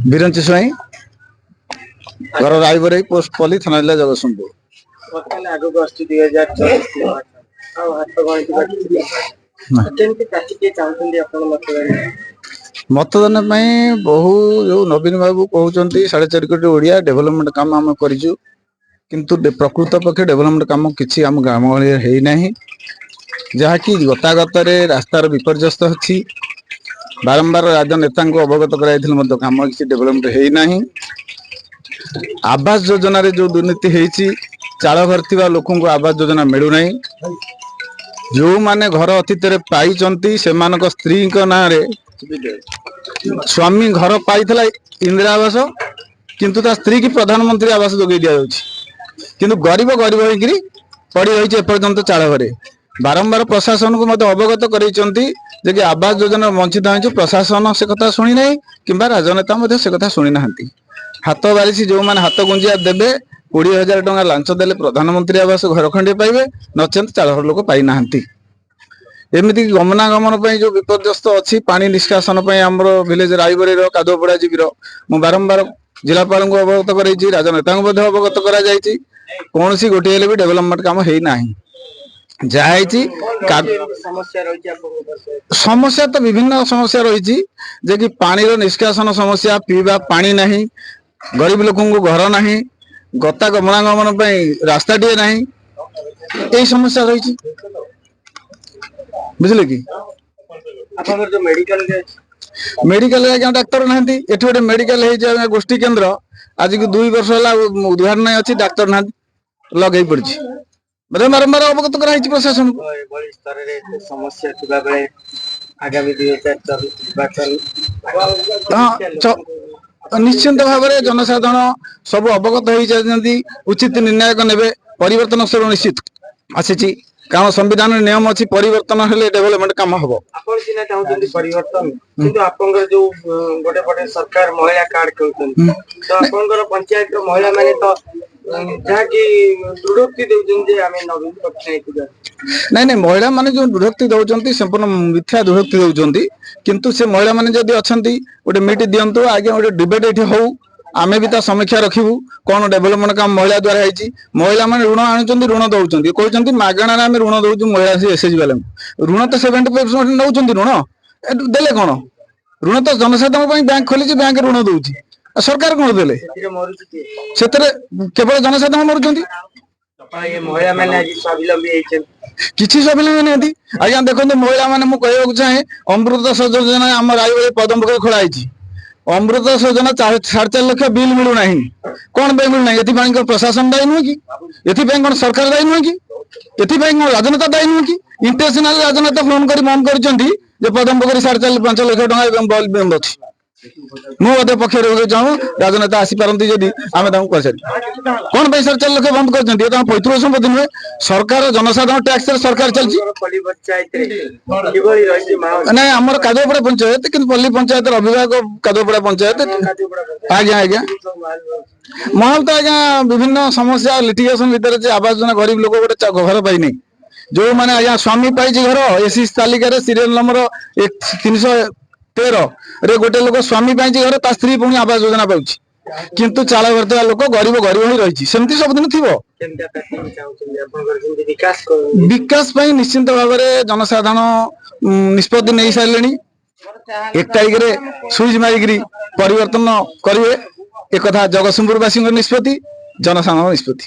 ବିରଞ୍ଚି ସ୍ୱାଇଁ ଘର ରାୟବରେଇ ପୋଷ୍ଟ ପଲ୍ଲୀ ଥାନା ଜିଲ୍ଲା ଜଗତସିଂହପୁର। ବର୍ତ୍ତମାନ ଆଗକୁ ଆସୁଛି 2024 ଆଉ ହାତ ଗଣତି ବାକି କେମିତି କାଟିକି ଚାହୁଁଛନ୍ତି ଆପଣ ମତଦାନ ପାଇଁ ବହୁ ଯୋଉ ନବୀନ ବାବୁ କହୁଛନ୍ତି 4.5 କୋଟି ଓଡିଆ ଡେଭଲପମେଣ୍ଟ କାମ ଆମେ କରିଛୁ, କିନ୍ତୁ ପ୍ରକୃତ ପକ୍ଷେ ଡେଭଲପମେଣ୍ଟ କାମ କିଛି ଆମ ଗ୍ରାମ ଗହଳିରେ ହେଇନାହିଁ, ଯାହାକି ଗତାଗତରେ ରାସ୍ତାର ବିପର୍ଯ୍ୟସ୍ତ ଅଛି। ବାରମ୍ବାର ରାଜନେତାଙ୍କୁ ଅବଗତ କରାଯାଇଥିଲେ ମଧ୍ୟ କାମ କିଛି ଡେଭଲପମେଣ୍ଟ ହେଇନାହିଁ। ଆବାସ ଯୋଜନାରେ ଯୋଉ ଦୁର୍ନୀତି ହେଇଛି, ଚାଳ ଘର ଥିବା ଲୋକଙ୍କୁ ଆବାସ ଯୋଜନା ମିଳୁନାହିଁ। ଯୋଉମାନେ ଘର ଅତୀତରେ ପାଇଛନ୍ତି ସେମାନଙ୍କ ସ୍ତ୍ରୀଙ୍କ ନାଁରେ ସ୍ୱାମୀ ଘର ପାଇଥିଲା ଇନ୍ଦିରା ଆବାସ, କିନ୍ତୁ ତା ସ୍ତ୍ରୀ କି ପ୍ରଧାନମନ୍ତ୍ରୀ ଆବାସ ଯୋଗାଇ ଦିଆଯାଉଛି, କିନ୍ତୁ ଗରିବ ହେଇକିରି ପଡି ରହିଛି ଏପର୍ଯ୍ୟନ୍ତ ଚାଳ ଘରେ। ବାରମ୍ବାର ପ୍ରଶାସନକୁ ମଧ୍ୟ ଅବଗତ କରାଇଛନ୍ତି ଯେ କି ଆବାସ ଯୋଜନା ବଞ୍ଚିତ ହେଇଛୁ, ପ୍ରଶାସନ ସେ କଥା ଶୁଣି ନାହିଁ କିମ୍ବା ରାଜନେତା ମଧ୍ୟ ସେ କଥା ଶୁଣି ନାହାନ୍ତି। ହାତ ବାରିସି ଯୋଉମାନେ ହାତ ଗୁଞ୍ଜିଆ ଦେବେ, 20,000 ଟଙ୍କା ଲାଞ୍ଚ ଦେଲେ ପ୍ରଧାନମନ୍ତ୍ରୀ ଆବାସ ଘର ଖଣ୍ଡେ ପାଇବେ, ନଚେତ ଚାଳ ଘର ଲୋକ ପାଇନାହାନ୍ତି। ଏମିତି ଗମନାଗମନ ପାଇଁ ଯୋଉ ବିପର୍ଯ୍ୟସ୍ତ ଅଛି, ପାଣି ନିଷ୍କାସନ ପାଇଁ ଆମର ଭିଲେଜ ରାୟବରେଇର କାଦୁଅପଡା ଜିବିର ମୁଁ ବାରମ୍ବାର ଜିଲ୍ଲାପାଳଙ୍କୁ ଅବଗତ କରାଇଛି, ରାଜନେତାଙ୍କୁ ମଧ୍ୟ ଅବଗତ କରାଯାଇଛି, କୌଣସି ଗୋଟିଏ ହେଲେ ବି ଡେଭଲପମେଣ୍ଟ କାମ ହେଇନାହିଁ। ଯାହା ହେଇଛି ସମସ୍ୟା ତ ବିଭିନ୍ନ ସମସ୍ୟା ରହିଛି, ଯେ କି ପାଣିର ନିଷ୍କାସନ ସମସ୍ୟା, ପିଇବା ପାଣି ନାହିଁ, ଗରିବ ଲୋକଙ୍କୁ ଘର ନାହିଁ, ଗତା ଗମନାଗମନ ପାଇଁ ରାସ୍ତାଟିଏ ନାହିଁ, ଏଇ ସମସ୍ୟା ରହିଛି, ବୁଝିଲେ କି? ଆପଣଙ୍କର ଯୋଉ ମେଡିକାଲରେ ଆଜ୍ଞା ଡାକ୍ତର ନାହାନ୍ତି। ଏଠି ଗୋଟେ ମେଡିକାଲ ହେଇଛି ଆଜ୍ଞା ଗୋଷ୍ଠୀ କେନ୍ଦ୍ର, ଆଜିକୁ 2 ବର୍ଷ ହେଲା ଉଦ୍ଧାର ନାହିଁ, ଅଛି ଡାକ୍ତର ନାହାନ୍ତି, ଲଗେଇ ପଡିଛି। ବାରମ୍ବାର ଅବଗତ କରାଯାଇଛି ପ୍ରଶାସନକୁ। ଏଭଳି ସ୍ତରରେ ସମସ୍ୟା ଥିବା ବେଳେ ଆଗାମୀ 2024 ନିଶ୍ଚିନ୍ତ ଭାବରେ ଜନସାଧାରଣ ସବୁ ଅବଗତ ହେଇଯାଇଛନ୍ତି, ଉଚିତ ନିର୍ଣ୍ଣାୟକ ନେବେ, ପରିବର୍ତ୍ତନ ସ୍ୱର ନିଶ୍ଚିତ ଆସିଛି, କାରଣ ସମ୍ବିଧାନରେ ନିୟମ ଅଛି ପରିବର୍ତ୍ତନ ହେଲେ ଡେଭଲପମେଣ୍ଟ କାମ ହବ। ଆପଣ ସିନା ଚାହୁଁଛନ୍ତି ପରିବର୍ତ୍ତନ, କିନ୍ତୁ ଆପଣଙ୍କର ଯୋଉ ଗୋଟେ ପଟେ ସରକାର ମହିଳା କାର୍ଡ ଖେଳୁଛନ୍ତି, ତ ଆପଣଙ୍କର ପଞ୍ଚାୟତର ମହିଳା ମାନେ ତ ଯାହାକି ଦୃଢୋକ୍ତି ଦଉଛନ୍ତି ଯେ ଆମେ ନବୀନ ପଟ୍ଟନାୟକ। ନାଇଁ ମହିଳା ମାନେ ଯୋଉ ଦୃଢୋକ୍ତି ଦଉଛନ୍ତି ସମ୍ପୂର୍ଣ୍ଣ ମିଥ୍ୟା ଦୃଢୋକ୍ତି ଦଉଛନ୍ତି, କିନ୍ତୁ ସେ ମହିଳା ମାନେ ଯଦି ଅଛନ୍ତି ଗୋଟେ ମିଟ ଦିଅନ୍ତୁ ଆଜ୍ଞା, ଗୋଟେ ଡିବେଟ ଏଠି ହଉ, ଆମେ ବି ତା ସମୀକ୍ଷା ରଖିବୁ, କଣ ଡେଭଲପମେଣ୍ଟ କାମ ମହିଳା ଦ୍ଵାରା ହେଇଛି। ମହିଳା ମାନେ ଋଣ ଆଣୁଛନ୍ତି, ଋଣ ଦଉଛନ୍ତି, କହୁଛନ୍ତି ମାଗଣାରେ ଆମେ ଋଣ ଦଉଛୁ ମହିଳା ଏସଏଚଜି ବାଲାଙ୍କୁ, ଋଣ ତ 70% ନଉଛନ୍ତି, ଋଣ ଦେଲେ କଣ? ଋଣ ତ ଜନସାଧାରଣ ପାଇଁ ବ୍ୟାଙ୍କ ଖୋଲିଛି, ବ୍ୟାଙ୍କ ଋଣ ଦଉଛି, ସରକାର କଣ ଦେଲେ? ସେଥିରେ କେବଳ ଜନସାଧାରଣ ମରୁଛନ୍ତି। ମହିଳା ମାନେ ଆଜି ସ୍ୱାବଲମ୍ବୀ ହେଇଛନ୍ତି, କିଛି ସ୍ୱାବଲମ୍ବୀ ନାହାନ୍ତି ଆଜ୍ଞା। ଦେଖନ୍ତୁ ମହିଳା ମାନେ, ମୁଁ କହିବାକୁ ଚାହେଁ ଅମୃତ ଯୋଜନା ଆମ ରାୟବରେଇ ପଦମପଖରେ ଖୋଳା ହେଇଛି, ଅମୃତ ଯୋଜନା 4.5 ଲକ୍ଷ ବିଲ୍ ମିଳୁନାହିଁ, କଣ ପାଇଁ ମିଳୁନାହିଁ? ଏଥିପାଇଁ କଣ ପ୍ରଶାସନ ଦାୟୀ ନୁହେଁ କି? ଏଥିପାଇଁ କଣ ସରକାର ଦାୟୀ ନୁହେଁ କି? ଏଥିପାଇଁ କଣ ରାଜନେତା ଦାୟୀ ନୁହେଁ କି? ଇଣ୍ଟରନ୍ୟାସନାଲ ରାଜନେତା ଫୋନ କରି ବନ୍ଦ କରିଛନ୍ତି ଯେ ପଦମପଖରେ 5.5 ଲକ୍ଷ ଟଙ୍କା ବନ୍ଦ ଅଛି। ମୁଁ ମଧ୍ୟ ପକ୍ଷରେ ଚାହୁଁ ରାଜନେତା ଆସିପାରନ୍ତି ଯଦି ଆମେ ତାଙ୍କୁ କହିସାରି, କଣ ପାଇଁ 4.5 ଲକ୍ଷ ବନ୍ଦ କରିଛନ୍ତି? ଏ ତାଙ୍କ ପୈତୃକ ସମ୍ପତ୍ତି ନୁହେଁ, ସରକାର ଜନସାଧାରଣ ଟ୍ୟାକ୍ସରେ ସରକାର ଚାଲିଛି। ନାଇଁ ଆମର କାଦୁଅପଡା ପଞ୍ଚାୟତ, କିନ୍ତୁ ପଲ୍ଲୀ ପଞ୍ଚାୟତର ଅଭିଭାବକ କାଦୁଅପଡା ପଞ୍ଚାୟତ। ଆଜ୍ଞା ମହଲ ତ ଆଜ୍ଞା ବିଭିନ୍ନ ସମସ୍ୟା ଲିଟିଗେସନ ଭିତରେ, ଯେ ଆବାସ ଯୋଜନା ଗରିବ ଲୋକ ଗୋଟେ ଘର ପାଇନି, ଯୋଉମାନେ ଆଜ୍ଞା ସ୍ୱାମୀ ପାଇଛି ଘର, ଏସି ତାଲିକାରେ ସିରିଏଲ ନମ୍ବର 313 ରେ ଗୋଟେ ଲୋକ ସ୍ୱାମୀ ପାଇଛି ଘର, ତା ସ୍ତ୍ରୀ ପୁଣି ଆବାସ ଯୋଜନା ପାଉଛି, କିନ୍ତୁ ଚାଳ ଘର ଥିବା ଲୋକ ଗରିବ ହିଁ ରହିଛି। ସେମିତି ସବୁଦିନ ଥିବ। ବିକାଶ ପାଇଁ ନିଶ୍ଚିନ୍ତ ଭାବରେ ଜନସାଧାରଣ ନିଷ୍ପତ୍ତି ନେଇ ସାରିଲେଣି, 1 ତାରିଖରେ ସୁଇଚ ମାରିକିରି ପରିବର୍ତ୍ତନ କରିବେ, ଏକଥା ଜଗତସିଂହପୁର ବାସୀଙ୍କ ନିଷ୍ପତ୍ତି, ଜନସାଧାରଣଙ୍କ ନିଷ୍ପତ୍ତି।